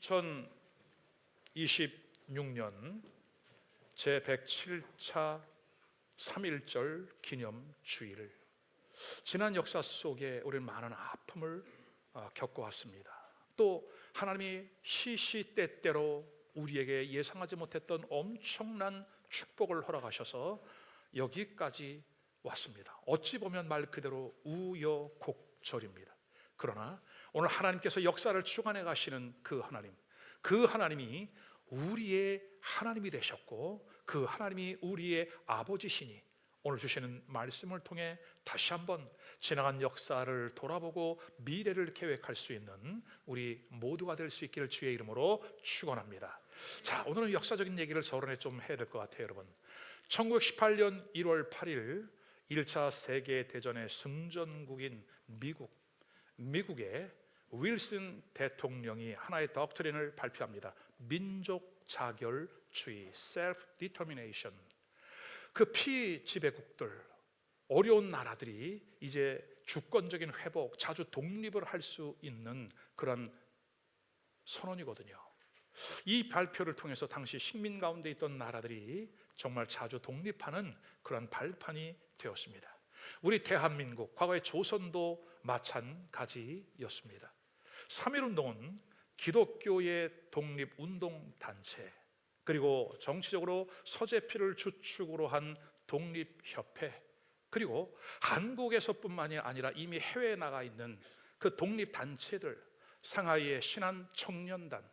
2026년 제107차 3.1절 기념 주일, 지난 역사 속에 우리는 많은 아픔을 겪어왔습니다. 또 하나님이 시시때때로 우리에게 예상하지 못했던 엄청난 축복을 허락하셔서 여기까지 왔습니다. 어찌 보면 말 그대로 우여곡절입니다. 그러나 오늘 하나님께서 역사를 주관해 가시는 그 하나님이 우리의 하나님이 되셨고, 그 하나님이 우리의 아버지시니 오늘 주시는 말씀을 통해 다시 한번 지나간 역사를 돌아보고 미래를 계획할 수 있는 우리 모두가 될 수 있기를 주의 이름으로 축원합니다. 자, 오늘은 역사적인 얘기를 서론에 좀 해야 될 것 같아요. 여러분, 1918년 1월 8일 1차 세계대전의 승전국인 미국의 윌슨 대통령이 하나의 덕트린을 발표합니다. 민족 자결주의, self-determination. 그 피지배국들, 어려운 나라들이 이제 주권적인 회복, 자주 독립을 할 수 있는 그런 선언이거든요. 이 발표를 통해서 당시 식민 가운데 있던 나라들이 정말 자주 독립하는 그런 발판이 되었습니다. 우리 대한민국, 과거의 조선도 마찬가지였습니다. 3.1운동은 기독교의 독립운동단체, 그리고 정치적으로 서재필을 주축으로 한 독립협회, 그리고 한국에서뿐만이 아니라 이미 해외에 나가 있는 그 독립단체들, 상하이의 신한청년단,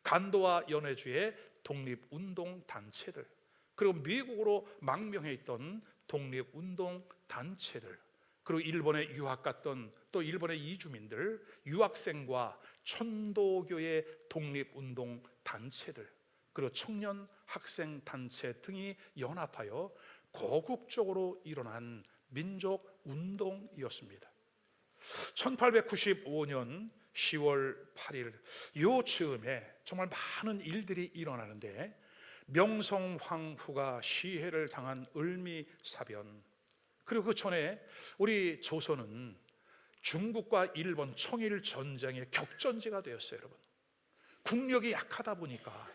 간도와 연해주의 독립운동단체들, 그리고 미국으로 망명해 있던 독립운동단체들, 그리고 일본에 유학 갔던 또 일본의 이주민들, 유학생과 천도교의 독립운동단체들, 그리고 청년 학생단체 등이 연합하여 거국적으로 일어난 민족운동이었습니다. 1895년 10월 8일 요 즈음에 정말 많은 일들이 일어나는데, 명성황후가 시해를 당한 을미사변, 그리고 그 전에 우리 조선은 중국과 일본 청일 전쟁의 격전지가 되었어요. 여러분, 국력이 약하다 보니까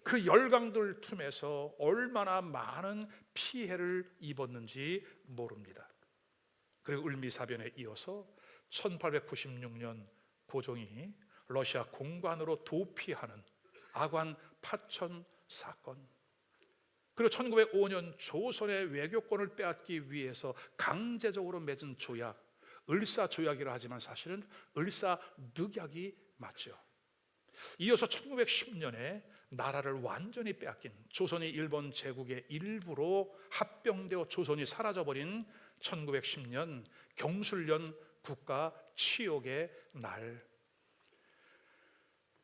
그 열강들 틈에서 얼마나 많은 피해를 입었는지 모릅니다. 그리고 을미사변에 이어서 1896년 고종이 러시아 공관으로 도피하는 아관 파천 사건, 그리고 1905년 조선의 외교권을 빼앗기 위해서 강제적으로 맺은 조약, 을사조약이라 하지만 사실은 을사늑약이 맞죠. 이어서 1910년에 나라를 완전히 빼앗긴, 조선이 일본 제국의 일부로 합병되어 조선이 사라져버린 1910년 경술련 국가 치욕의 날.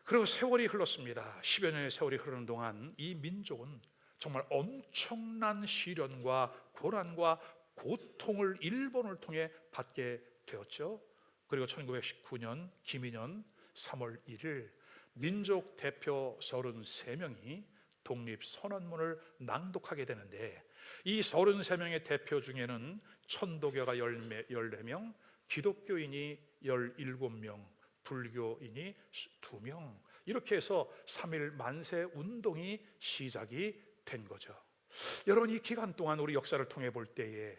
그리고 세월이 흘렀습니다. 10여 년의 세월이 흐르는 동안 이 민족은 정말 엄청난 시련과 고난과 고통을 일본을 통해 받게 되었죠. 그리고 1919년 김인현 3월 1일 민족 대표 33명이 독립선언문을 낭독하게 되는데, 이 33명의 대표 중에는 천도교가 14명, 기독교인이 17명, 불교인이 2명, 이렇게 해서 3.1 만세 운동이 시작이 된 거죠. 여러분, 이 기간 동안 우리 역사를 통해 볼 때에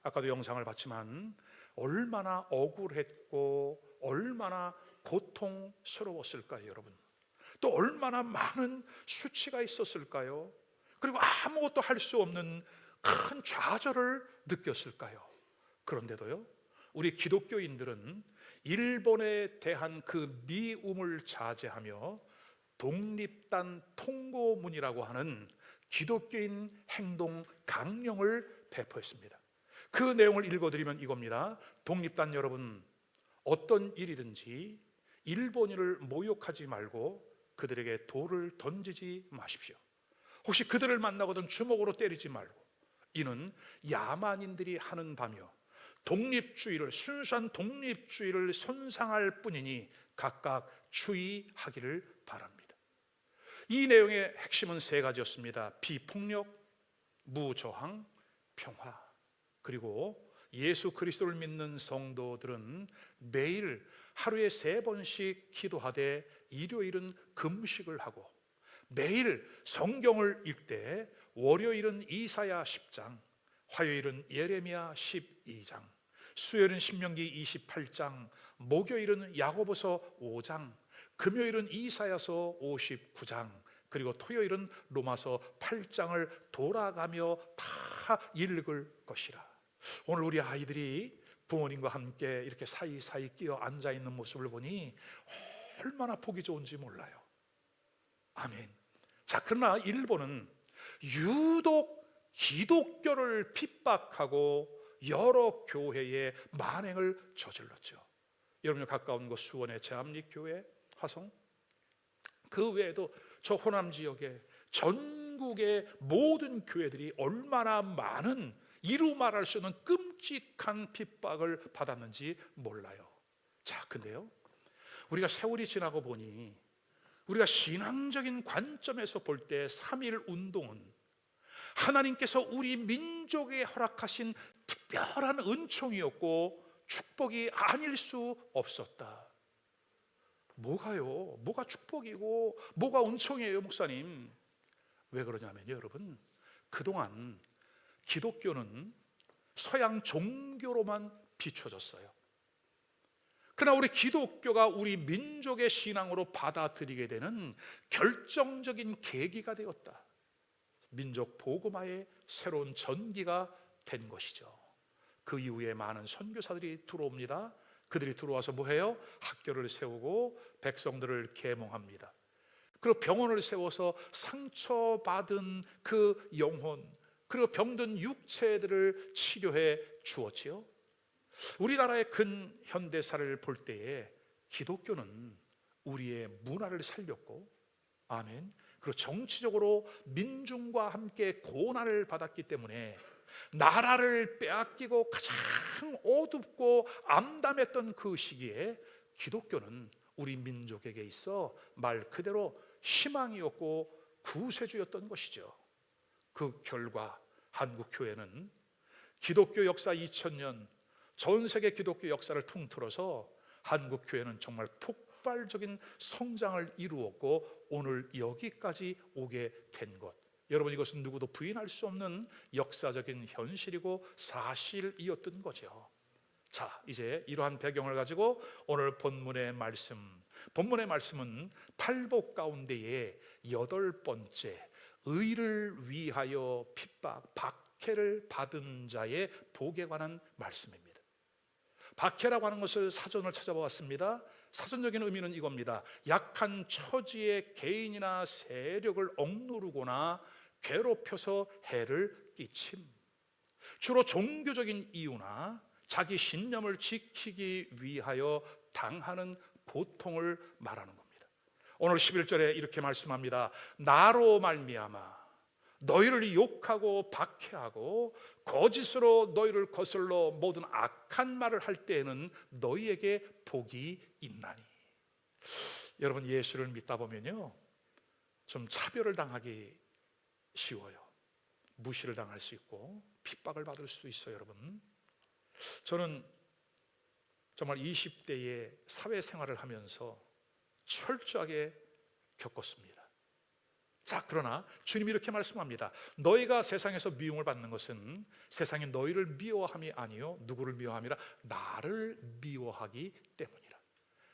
아까도 영상을 봤지만 얼마나 억울했고 얼마나 고통스러웠을까요, 여러분? 또 얼마나 많은 수치가 있었을까요? 그리고 아무것도 할 수 없는 큰 좌절을 느꼈을까요? 그런데도요, 우리 기독교인들은 일본에 대한 그 미움을 자제하며 독립단 통고문이라고 하는 기독교인 행동 강령을 배포했습니다. 그 내용을 읽어드리면 이겁니다. 독립단 여러분, 어떤 일이든지 일본인을 모욕하지 말고 그들에게 돌을 던지지 마십시오. 혹시 그들을 만나거든 주먹으로 때리지 말고, 이는 야만인들이 하는 바며 독립주의를, 순수한 독립주의를 손상할 뿐이니 각각 주의하기를 바랍니다. 이 내용의 핵심은 3가지였습니다. 비폭력, 무저항, 평화. 그리고 예수 그리스도를 믿는 성도들은 매일 하루에 3번씩 기도하되 일요일은 금식을 하고 매일 성경을 읽되 월요일은 이사야 10장, 화요일은 예레미야 12장, 수요일은 신명기 28장, 목요일은 야고보서 5장, 금요일은 이사야서 59장, 그리고 토요일은 로마서 8장을 돌아가며 다 읽을 것이라. 오늘 우리 아이들이 부모님과 함께 이렇게 사이사이 끼어 앉아있는 모습을 보니 얼마나 보기 좋은지 몰라요. 아멘. 자, 그러나 일본은 유독 기독교를 핍박하고 여러 교회에 만행을 저질렀죠. 여러분 가까운 곳 수원의 제암리교회, 화성, 그 외에도 저 호남 지역의 전국의 모든 교회들이 얼마나 많은 이루 말할 수 없는 끔찍한 핍박을 받았는지 몰라요. 자, 근데요, 우리가 세월이 지나고 보니 우리가 신앙적인 관점에서 볼 때 3.1 운동은 하나님께서 우리 민족에 허락하신 특별한 은총이었고 축복이 아닐 수 없었다. 뭐가요? 뭐가 축복이고 뭐가 은총이에요, 목사님? 왜 그러냐면요, 여러분, 그동안 기독교는 서양 종교로만 비춰졌어요. 그러나 우리 기독교가 우리 민족의 신앙으로 받아들이게 되는 결정적인 계기가 되었다. 민족 복음화의 새로운 전기가 된 것이죠. 그 이후에 많은 선교사들이 들어옵니다. 그들이 들어와서 뭐해요? 학교를 세우고 백성들을 계몽합니다. 그리고 병원을 세워서 상처받은 그 영혼, 그리고 병든 육체들을 치료해 주었지요. 우리나라의 근현대사를 볼 때에 기독교는 우리의 문화를 살렸고, 아멘, 그리고 정치적으로 민중과 함께 고난을 받았기 때문에 나라를 빼앗기고 가장 어둡고 암담했던 그 시기에 기독교는 우리 민족에게 있어 말 그대로 희망이었고 구세주였던 것이죠. 그 결과 한국 교회는 기독교 역사 2000년 전 세계 기독교 역사를 통틀어서 한국 교회는 정말 폭발적인 성장을 이루었고 오늘 여기까지 오게 된 것, 여러분, 이것은 누구도 부인할 수 없는 역사적인 현실이고 사실이었던 거죠. 자, 이제 이러한 배경을 가지고 오늘 본문의 말씀은 팔복 가운데의 8번째, 의를 위하여 핍박, 박해를 받은 자의 복에 관한 말씀입니다. 박해라고 하는 것을 사전을 찾아보았습니다. 사전적인 의미는 이겁니다. 약한 처지의 개인이나 세력을 억누르거나 괴롭혀서 해를 끼침, 주로 종교적인 이유나 자기 신념을 지키기 위하여 당하는 고통을 말하는 겁니다. 오늘 11절에 이렇게 말씀합니다. 나로 말미암아 너희를 욕하고 박해하고 거짓으로 너희를 거슬러 모든 악한 말을 할 때에는 너희에게 복이 있나니. 여러분, 예수를 믿다 보면요, 좀 차별을 당하기 쉬워요. 무시를 당할 수 있고 핍박을 받을 수도 있어요. 여러분, 저는 정말 20대의 사회생활을 하면서 철저하게 겪었습니다. 자, 그러나 주님이 이렇게 말씀합니다. 너희가 세상에서 미움을 받는 것은 세상이 너희를 미워함이 아니요 누구를 미워함이라? 나를 미워하기 때문이라.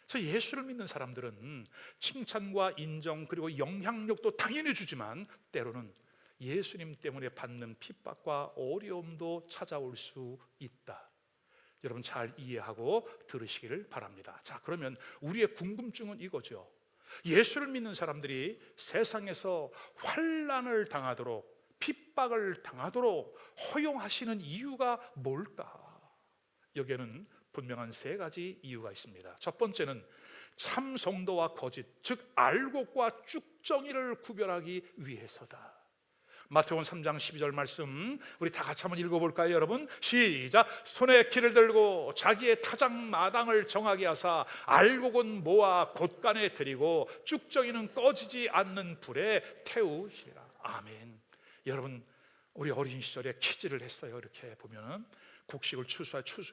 그래서 예수를 믿는 사람들은 칭찬과 인정 그리고 영향력도 당연히 주지만 때로는 예수님 때문에 받는 핍박과 어려움도 찾아올 수 있다. 여러분 잘 이해하고 들으시기를 바랍니다. 자, 그러면 우리의 궁금증은 이거죠. 예수를 믿는 사람들이 세상에서 환난을 당하도록, 핍박을 당하도록 허용하시는 이유가 뭘까? 여기에는 분명한 3가지 이유가 있습니다. 첫 번째는 참 성도와 거짓, 즉 알곡과 쭉정이를 구별하기 위해서다. 마태복음 3장 12절 말씀 우리 다 같이 한번 읽어볼까요, 여러분? 시작. 손에 키를 들고 자기의 타작 마당을 정하게 하사 알곡은 모아 곳간에 들이고 쭉정이는 꺼지지 않는 불에 태우시리라. 아멘. 여러분, 우리 어린 시절에 퀴즈를 했어요. 이렇게 보면은 곡식을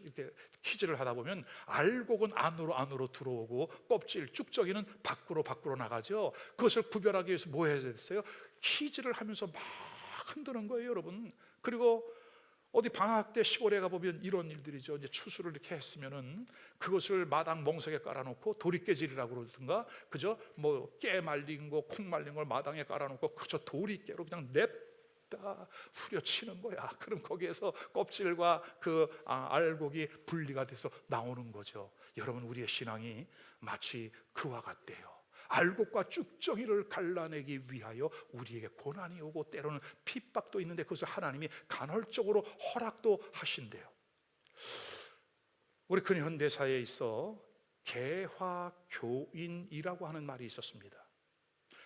이렇게 키질을 하다 보면 알곡은 안으로 들어오고 껍질 쭉저기는 밖으로 나가죠. 그것을 구별하기 위해서 뭐 해야 됐어요? 키질을 하면서 막 흔드는 거예요, 여러분. 그리고 어디 방학 때 시골에 가보면 이런 일들이죠. 이제 추수를 이렇게 했으면은 그것을 마당 멍석에 깔아놓고 도리깨질이라고 그러든가, 그죠? 뭐 깨 말린 거, 콩 말린 걸 마당에 깔아놓고 그저 도리깨로 그냥 냅다 후려치는 거야. 그럼 거기에서 껍질과 그 알곡이 분리가 돼서 나오는 거죠. 여러분, 우리의 신앙이 마치 그와 같대요. 알곡과 쭉정이를 갈라내기 위하여 우리에게 고난이 오고 때로는 핍박도 있는데 그것을 하나님이 간헐적으로 허락도 하신대요. 우리 근현대사에 있어 개화교인이라고 하는 말이 있었습니다.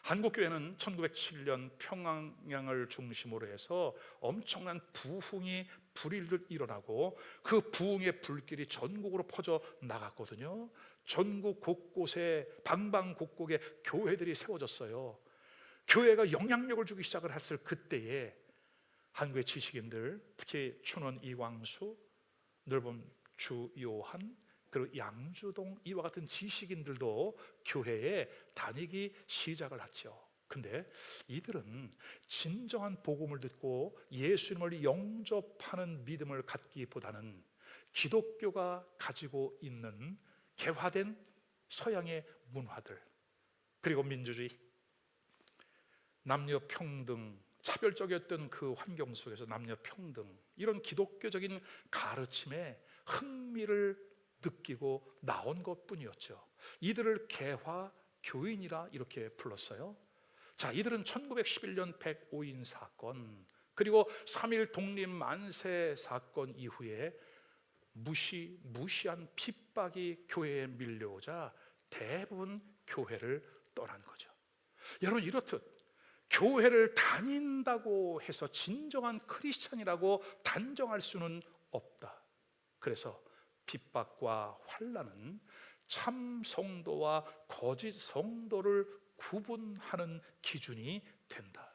한국교회는 1907년 평양을 중심으로 해서 엄청난 부흥이 불일듯 일어나고 그 부흥의 불길이 전국으로 퍼져 나갔거든요. 전국 곳곳에 방방곡곡에 교회들이 세워졌어요. 교회가 영향력을 주기 시작을 했을 그때에 한국의 지식인들, 특히 춘원 이광수, 넓은 주요한, 그리고 양주동 이와 같은 지식인들도 교회에 다니기 시작을 했죠. 근데 이들은 진정한 복음을 듣고 예수님을 영접하는 믿음을 갖기보다는 기독교가 가지고 있는 개화된 서양의 문화들, 그리고 민주주의, 남녀 평등, 차별적이었던 그 환경 속에서 남녀 평등, 이런 기독교적인 가르침에 흥미를 느끼고 나온 것뿐이었죠. 이들을 개화교인이라 이렇게 불렀어요. 자, 이들은 1911년 105인 사건, 그리고 3.1 독립 만세 사건 이후에 무시한 핍박이 교회에 밀려오자 대부분 교회를 떠난 거죠. 여러분, 이렇듯 교회를 다닌다고 해서 진정한 크리스찬이라고 단정할 수는 없다. 그래서 핍박과 환난은 참 성도와 거짓 성도를 구분하는 기준이 된다.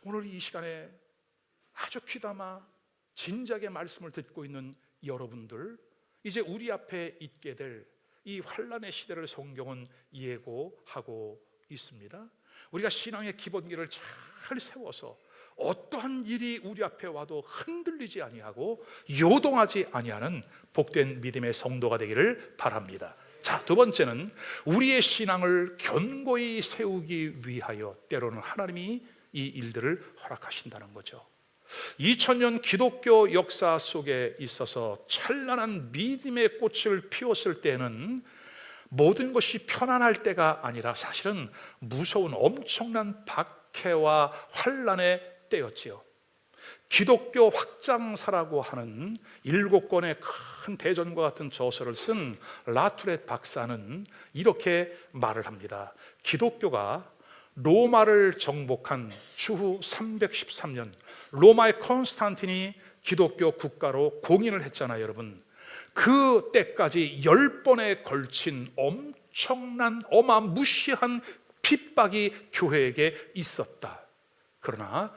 오늘 이 시간에 아주 귀담아 진작의 말씀을 듣고 있는 여러분들, 이제 우리 앞에 있게 될 이 환난의 시대를 성경은 예고하고 있습니다. 우리가 신앙의 기본기를 잘 세워서 어떠한 일이 우리 앞에 와도 흔들리지 아니하고 요동하지 아니하는 복된 믿음의 성도가 되기를 바랍니다. 자, 두 번째는 우리의 신앙을 견고히 세우기 위하여 때로는 하나님이 이 일들을 허락하신다는 거죠. 2000년 기독교 역사 속에 있어서 찬란한 믿음의 꽃을 피웠을 때는 모든 것이 편안할 때가 아니라 사실은 무서운 엄청난 박해와 환난의 때였지요. 기독교 확장사라고 하는 7권의 큰 대전과 같은 저서를 쓴 라투렛 박사는 이렇게 말을 합니다. 기독교가 로마를 정복한 추후 313년 로마의 콘스탄틴이 기독교 국가로 공인을 했잖아요, 여러분. 그 때까지 10번에 걸친 엄청난 어마무시한 핍박이 교회에게 있었다. 그러나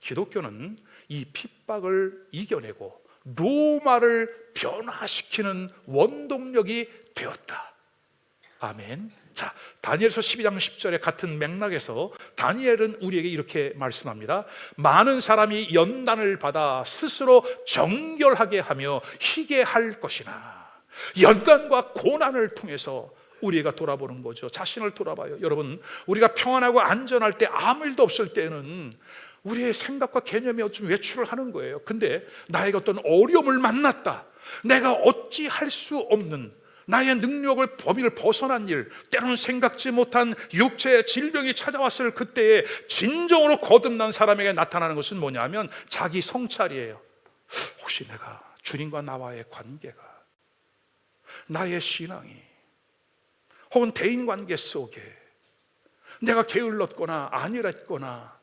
기독교는 이 핍박을 이겨내고 로마를 변화시키는 원동력이 되었다. 아멘. 자, 다니엘서 12장 10절의 같은 맥락에서 다니엘은 우리에게 이렇게 말씀합니다. 많은 사람이 연단을 받아 스스로 정결하게 하며 희게 할 것이나. 연단과 고난을 통해서 우리가 돌아보는 거죠. 자신을 돌아봐요. 여러분, 우리가 평안하고 안전할 때, 아무 일도 없을 때는 우리의 생각과 개념이 어쩌면 외출을 하는 거예요. 근데 나에게 어떤 어려움을 만났다, 내가 어찌할 수 없는 나의 능력을 범위를 벗어난 일, 때로는 생각지 못한 육체의 질병이 찾아왔을 그때에 진정으로 거듭난 사람에게 나타나는 것은 뭐냐면 자기 성찰이에요. 혹시 내가 주님과 나와의 관계가, 나의 신앙이, 혹은 대인관계 속에 내가 게을렀거나 안일했거나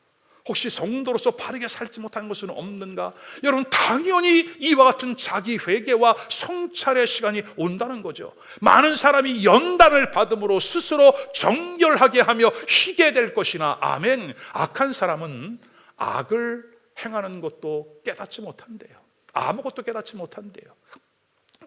혹시 성도로서 바르게 살지 못한 것은 없는가? 여러분, 당연히 이와 같은 자기 회개와 성찰의 시간이 온다는 거죠. 많은 사람이 연단을 받음으로 스스로 정결하게 하며 희게 될 것이나, 아멘. 악한 사람은 악을 행하는 것도 깨닫지 못한대요. 아무것도 깨닫지 못한대요.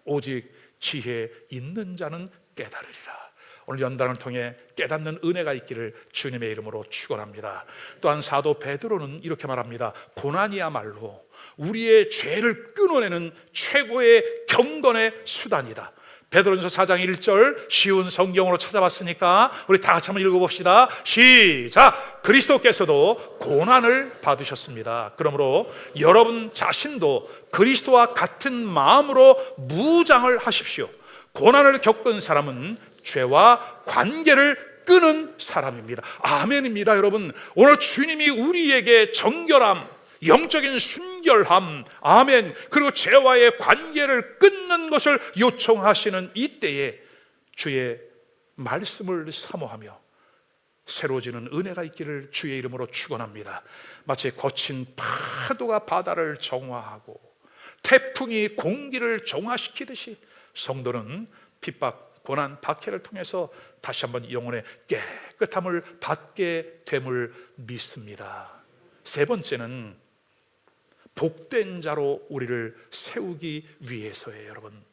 오직 지혜 있는 자는 깨달으리라. 오늘 연단을 통해 깨닫는 은혜가 있기를 주님의 이름으로 축원합니다. 또한 사도 베드로는 이렇게 말합니다. 고난이야말로 우리의 죄를 끊어내는 최고의 경건의 수단이다. 베드로전서 4장 1절 쉬운 성경으로 찾아봤으니까 우리 다 같이 한번 읽어봅시다. 시작! 그리스도께서도 고난을 받으셨습니다. 그러므로 여러분 자신도 그리스도와 같은 마음으로 무장을 하십시오. 고난을 겪은 사람은 죄와 관계를 끄는 사람입니다. 아멘입니다. 여러분, 오늘 주님이 우리에게 정결함, 영적인 순결함, 아멘, 그리고 죄와의 관계를 끊는 것을 요청하시는 이때에 주의 말씀을 사모하며 새로워지는 은혜가 있기를 주의 이름으로 축원합니다. 마치 거친 파도가 바다를 정화하고 태풍이 공기를 정화시키듯이 성도는 핍박, 고난, 박해를 통해서 다시 한번 영혼의 깨끗함을 받게 됨을 믿습니다. 세 번째는 복된 자로 우리를 세우기 위해서예요. 여러분,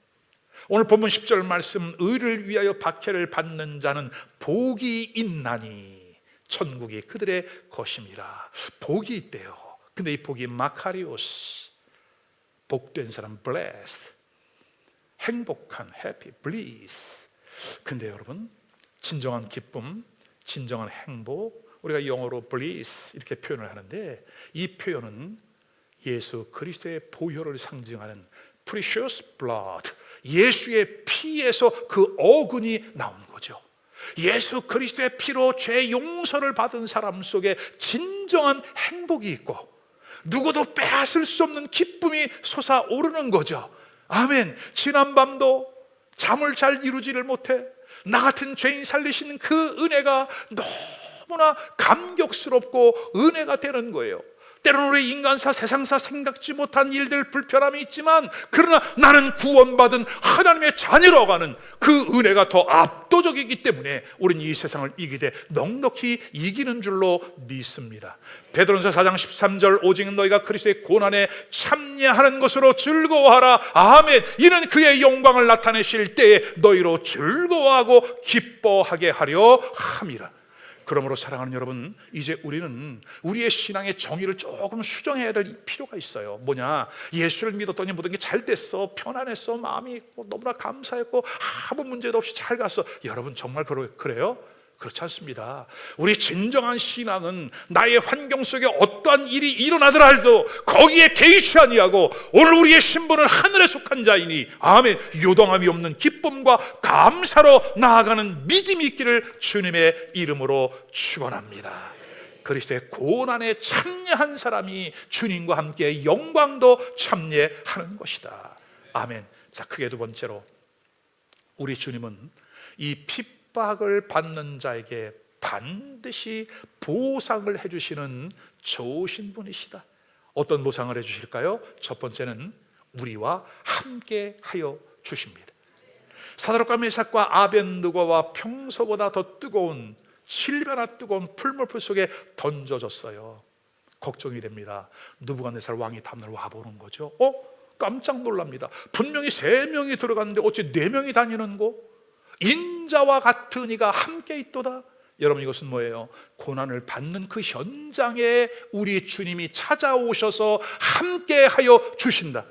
오늘 본문 10절 말씀, 의를 위하여 박해를 받는 자는 복이 있나니 천국이 그들의 것임이라. 복이 있대요. 근데 이 복이 마카리오스, 복된 사람, blessed, 행복한, happy, bliss. 근데 여러분, 진정한 기쁨, 진정한 행복, 우리가 영어로 bliss 이렇게 표현을 하는데, 이 표현은 예수 그리스도의 보혈을 상징하는 precious blood, 예수의 피에서 그 어근이 나온 거죠. 예수 그리스도의 피로 죄 용서를 받은 사람 속에 진정한 행복이 있고 누구도 빼앗을 수 없는 기쁨이 솟아오르는 거죠. 아멘. 지난밤도 잠을 잘 이루지를 못해 나 같은 죄인 살리신 그 은혜가 너무나 감격스럽고 은혜가 되는 거예요. 때로는 우리 인간사, 세상사 생각지 못한 일들, 불편함이 있지만 그러나 나는 구원받은 하나님의 자녀라고 하는 그 은혜가 더 압도적이기 때문에 우리는 이 세상을 이기되 넉넉히 이기는 줄로 믿습니다. 베드로전서 4장 13절, 오직 너희가 그리스도의 고난에 참여하는 것으로 즐거워하라. 아멘. 이는 그의 영광을 나타내실 때에 너희로 즐거워하고 기뻐하게 하려 함이라. 그러므로 사랑하는 여러분, 이제 우리는 우리의 신앙의 정의를 조금 수정해야 될 필요가 있어요. 뭐냐? 예수를 믿었더니 모든 게 잘 됐어, 편안했어, 마음이 너무나 감사했고 아무 문제도 없이 잘 갔어. 여러분 정말 그래요? 그렇지 않습니다. 우리 진정한 신앙은 나의 환경 속에 어떠한 일이 일어나더라도 거기에 개의치 아니하고 오늘 우리의 신분은 하늘에 속한 자이니 아멘, 요동함이 없는 기쁨과 감사로 나아가는 믿음이 있기를 주님의 이름으로 축원합니다. 그리스도의 고난에 참여한 사람이 주님과 함께 영광도 참여하는 것이다. 아멘. 자, 크게 두 번째로, 우리 주님은 이 핍박을 받는 자에게 반드시 보상을 해주시는 좋으신 분이시다. 어떤 보상을 해주실까요? 첫 번째는 우리와 함께 하여 주십니다. 사드락과 메삭과 아벤느고와 평소보다 더 뜨거운, 7배나 뜨거운 풀물풀 속에 던져졌어요. 걱정이 됩니다. 느부갓네살 왕이 다음날 와보는 거죠. 깜짝 놀랍니다. 분명히 3명이 들어갔는데 어찌 4명이 다니는 거? 인자와 같은 이가 함께 있도다. 여러분, 이것은 뭐예요? 고난을 받는 그 현장에 우리 주님이 찾아오셔서 함께 하여 주신다.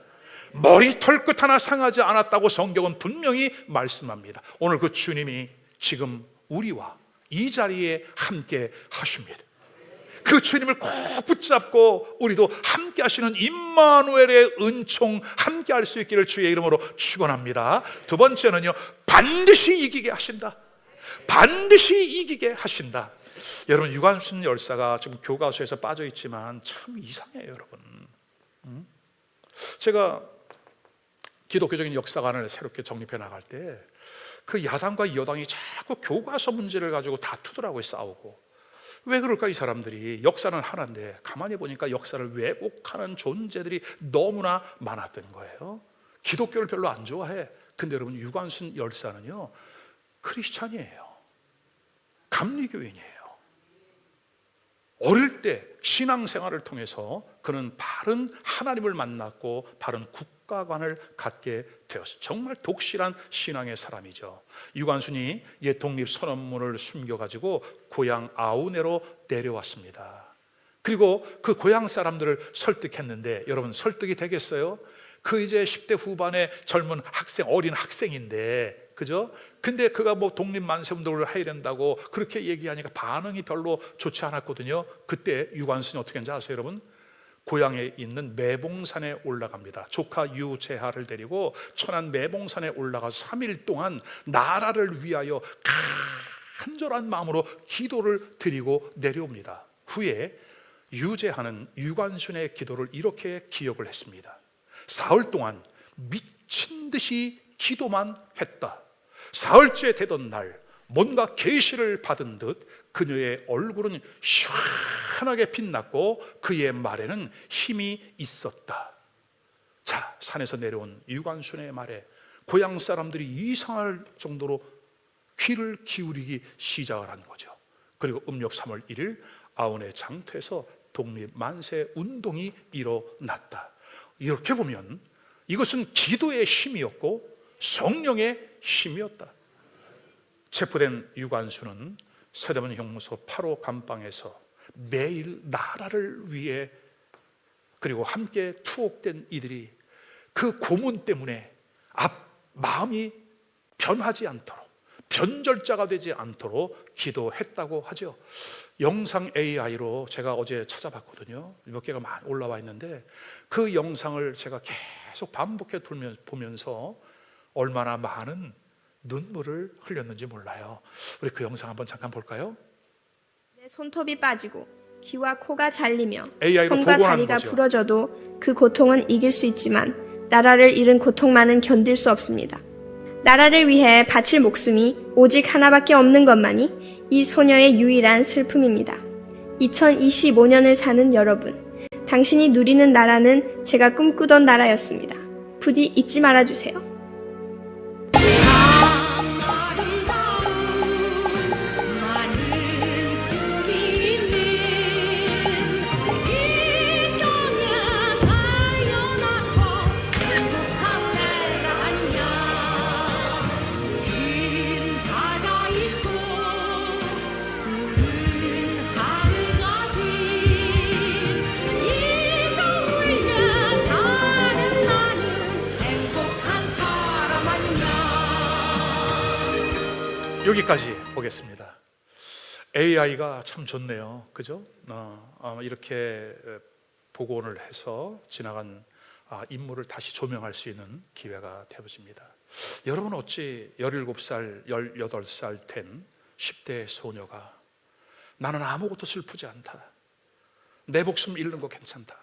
머리털 끝 하나 상하지 않았다고 성경은 분명히 말씀합니다. 오늘 그 주님이 지금 우리와 이 자리에 함께 하십니다. 그 주님을 꼭 붙잡고 우리도 함께 하시는 임마누엘의 은총 함께 할 수 있기를 주의 이름으로 축원합니다. 두 번째는요, 반드시 이기게 하신다. 반드시 이기게 하신다. 여러분, 유관순 열사가 지금 교과서에서 빠져 있지만 참 이상해요, 여러분. 제가 기독교적인 역사관을 새롭게 정립해 나갈 때 그 야당과 여당이 자꾸 교과서 문제를 가지고 다투더라고요, 싸우고. 왜 그럴까? 이 사람들이 역사는 하나인데 가만히 보니까 역사를 왜곡하는 존재들이 너무나 많았던 거예요. 기독교를 별로 안 좋아해. 근데 여러분, 유관순 열사는요, 크리스찬이에요. 감리교인이에요. 어릴 때 신앙생활을 통해서 그는 바른 하나님을 만났고 바른 국가관을 갖게 되었어요. 정말 독실한 신앙의 사람이죠. 유관순이 옛 독립선언문을 숨겨가지고 고향 아우네로 내려왔습니다. 그리고 그 고향 사람들을 설득했는데, 여러분 설득이 되겠어요? 그 이제 10대 후반의 젊은 학생, 어린 학생인데, 그죠? 근데 그가 뭐 독립만세운동을 해야 된다고 그렇게 얘기하니까 반응이 별로 좋지 않았거든요. 그때 유관순이 어떻게 했는지 아세요, 여러분? 고향에 있는 매봉산에 올라갑니다. 조카 유재하를 데리고 천안 매봉산에 올라가서 3일 동안 나라를 위하여 간절한 마음으로 기도를 드리고 내려옵니다. 후에 유재하는 유관순의 기도를 이렇게 기억을 했습니다. 사흘 동안 미친 듯이 기도만 했다. 사흘째 되던 날 뭔가 계시를 받은 듯 그녀의 얼굴은 시원하게 빛났고 그의 말에는 힘이 있었다. 자, 산에서 내려온 유관순의 말에 고향 사람들이 이상할 정도로 귀를 기울이기 시작을 한 거죠. 그리고 음력 3월 1일 아우네 장터에서 독립만세 운동이 일어났다. 이렇게 보면 이것은 기도의 힘이었고 성령의 힘이었다. 체포된 유관순은 서대문 형무소 8호 감방에서 매일 나라를 위해, 그리고 함께 투옥된 이들이 그 고문 때문에 마음이 변하지 않도록, 변절자가 되지 않도록 기도했다고 하죠. 영상 AI로 제가 어제 찾아봤거든요. 몇 개가 많이 올라와 있는데 그 영상을 제가 계속 반복해 보면서 얼마나 많은 눈물을 흘렸는지 몰라요. 우리 그 영상 한번 잠깐 볼까요? 내 손톱이 빠지고 귀와 코가 잘리며 AI로 손과 복원하는 다리가 거죠. 부러져도 그 고통은 이길 수 있지만 나라를 잃은 고통만은 견딜 수 없습니다. 나라를 위해 바칠 목숨이 오직 하나밖에 없는 것만이 이 소녀의 유일한 슬픔입니다. 2025년을 사는 여러분, 당신이 누리는 나라는 제가 꿈꾸던 나라였습니다. 부디 잊지 말아주세요. 여기까지 보겠습니다. AI가 참 좋네요. 그죠? 이렇게 복원을 해서 지나간 인물을 다시 조명할 수 있는 기회가 되어집니다. 여러분, 어찌 17살, 18살 된 10대 소녀가 나는 아무것도 슬프지 않다, 내 목숨 잃는 거 괜찮다,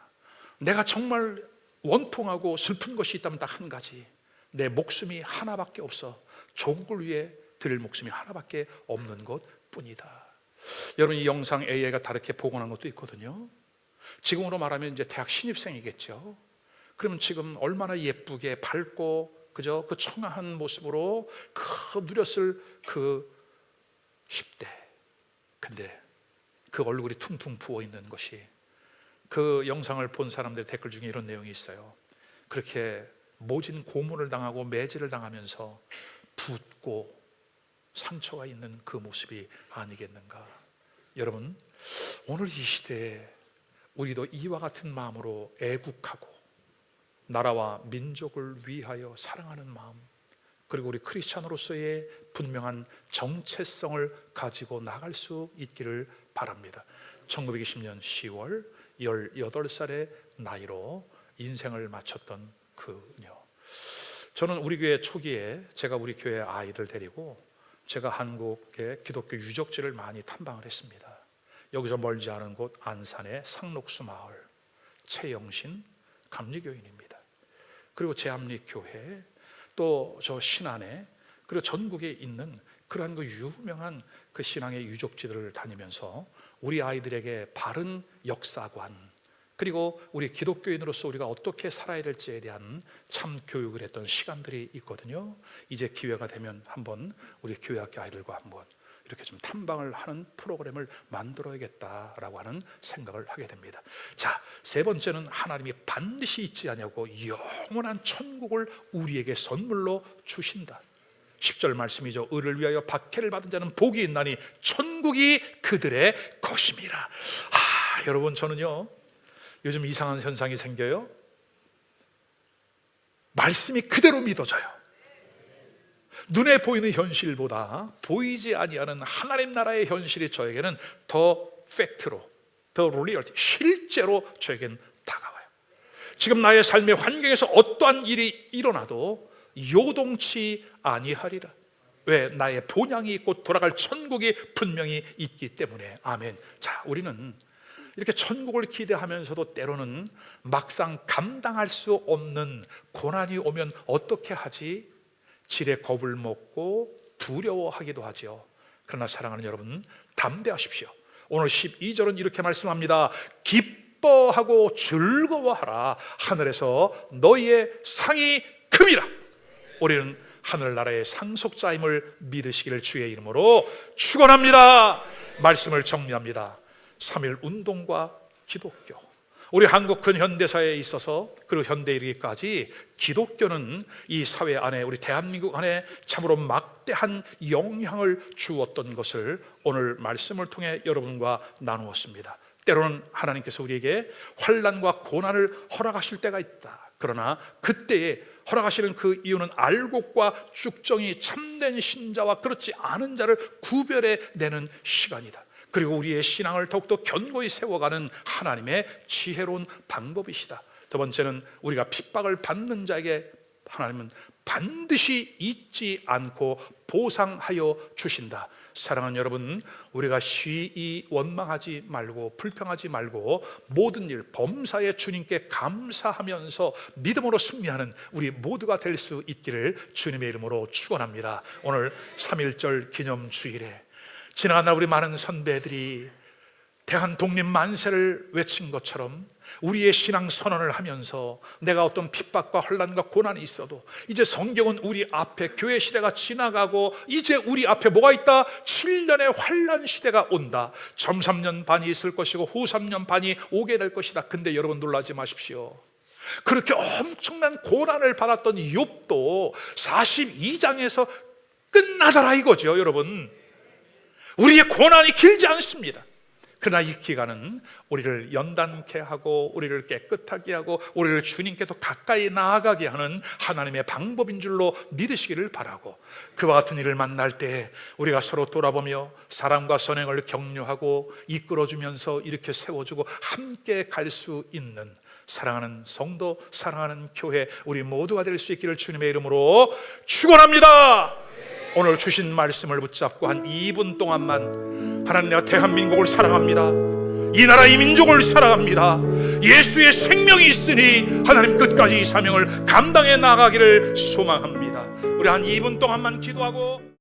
내가 정말 원통하고 슬픈 것이 있다면 딱 한 가지, 내 목숨이 하나밖에 없어, 조국을 위해 드릴 목숨이 하나밖에 없는 것 뿐이다. 여러분, 이 영상 AI가 다르게 복원한 것도 있거든요. 지금으로 말하면 이제 대학 신입생이겠죠. 그러면 지금 얼마나 예쁘게 밝고, 그죠? 그 청아한 모습으로 그 누렸을 그 10대. 근데 그 얼굴이 퉁퉁 부어 있는 것이, 그 영상을 본 사람들의 댓글 중에 이런 내용이 있어요. 그렇게 모진 고문을 당하고 매질을 당하면서 붓고 상처가 있는 그 모습이 아니겠는가. 여러분, 오늘 이 시대에 우리도 이와 같은 마음으로 애국하고 나라와 민족을 위하여 사랑하는 마음, 그리고 우리 크리스찬으로서의 분명한 정체성을 가지고 나갈 수 있기를 바랍니다. 1920년 10월 18살의 나이로 인생을 마쳤던 그녀. 저는 우리 교회 초기에 제가 우리 교회 아이들 데리고 제가 한국의 기독교 유적지를 많이 탐방을 했습니다. 여기서 멀지 않은 곳 안산의 상록수 마을, 최영신 감리교인입니다. 그리고 제암리교회, 또 저 신안에, 그리고 전국에 있는 그러한 그 유명한 그 신앙의 유적지들을 다니면서 우리 아이들에게 바른 역사관, 그리고 우리 기독교인으로서 우리가 어떻게 살아야 될지에 대한 참 교육을 했던 시간들이 있거든요. 이제 기회가 되면 한번 우리 교회학교 아이들과 한번 이렇게 좀 탐방을 하는 프로그램을 만들어야겠다라고 하는 생각을 하게 됩니다. 자, 세 번째는 하나님이 반드시 잊지 아니하고 영원한 천국을 우리에게 선물로 주신다. 10절 말씀이죠. 의를 위하여 박해를 받은 자는 복이 있나니 천국이 그들의 것임이라. 여러분, 저는요 요즘 이상한 현상이 생겨요. 말씀이 그대로 믿어져요. 눈에 보이는 현실보다 보이지 아니하는 하나님 나라의 현실이 저에게는 더 팩트로, 더 리얼티, 실제로 저에겐 다가와요. 지금 나의 삶의 환경에서 어떠한 일이 일어나도 요동치 아니하리라. 왜? 나의 본향이 있고 돌아갈 천국이 분명히 있기 때문에. 아멘. 자, 우리는 이렇게 천국을 기대하면서도 때로는 막상 감당할 수 없는 고난이 오면 어떻게 하지? 지레 겁을 먹고 두려워하기도 하죠. 그러나 사랑하는 여러분, 담대하십시오. 오늘 12절은 이렇게 말씀합니다. 기뻐하고 즐거워하라. 하늘에서 너희의 상이 큼이라. 우리는 하늘나라의 상속자임을 믿으시기를 주의 이름으로 축원합니다. 말씀을 정리합니다. 3.1 운동과 기독교. 우리 한국 근현대사에 있어서, 그리고 현대에 이르기까지 기독교는 이 사회 안에, 우리 대한민국 안에 참으로 막대한 영향을 주었던 것을 오늘 말씀을 통해 여러분과 나누었습니다. 때로는 하나님께서 우리에게 환난과 고난을 허락하실 때가 있다. 그러나 그때에 허락하시는 그 이유는 알곡과 쭉정이 참된 신자와 그렇지 않은 자를 구별해내는 시간이다. 그리고 우리의 신앙을 더욱더 견고히 세워가는 하나님의 지혜로운 방법이시다. 두 번째는 우리가 핍박을 받는 자에게 하나님은 반드시 잊지 않고 보상하여 주신다. 사랑하는 여러분, 우리가 쉬이 원망하지 말고 불평하지 말고 모든 일 범사에 주님께 감사하면서 믿음으로 승리하는 우리 모두가 될 수 있기를 주님의 이름으로 축원합니다. 오늘 3.1절 기념주일에 지나간 날 우리 많은 선배들이 대한 독립 만세를 외친 것처럼 우리의 신앙 선언을 하면서 내가 어떤 핍박과 혼란과 고난이 있어도 이제 성경은 우리 앞에 교회 시대가 지나가고 이제 우리 앞에 뭐가 있다? 7년의 환란 시대가 온다. 전 3년 반이 있을 것이고 후 3년 반이 오게 될 것이다. 근데 여러분 놀라지 마십시오. 그렇게 엄청난 고난을 받았던 욥도 42장에서 끝나더라 이거죠. 여러분, 우리의 고난이 길지 않습니다. 그러나 이 기간은 우리를 연단케 하고 우리를 깨끗하게 하고 우리를 주님께 더 가까이 나아가게 하는 하나님의 방법인 줄로 믿으시기를 바라고, 그와 같은 일을 만날 때 우리가 서로 돌아보며 사랑과 선행을 격려하고 이끌어주면서 이렇게 세워주고 함께 갈 수 있는 사랑하는 성도, 사랑하는 교회, 우리 모두가 될 수 있기를 주님의 이름으로 축원합니다. 오늘 주신 말씀을 붙잡고 한 2분 동안만 하나님, 내가 대한민국을 사랑합니다. 이 나라 이 민족을 사랑합니다. 예수의 생명이 있으니 하나님 끝까지 이 사명을 감당해 나가기를 소망합니다. 우리 한 2분 동안만 기도하고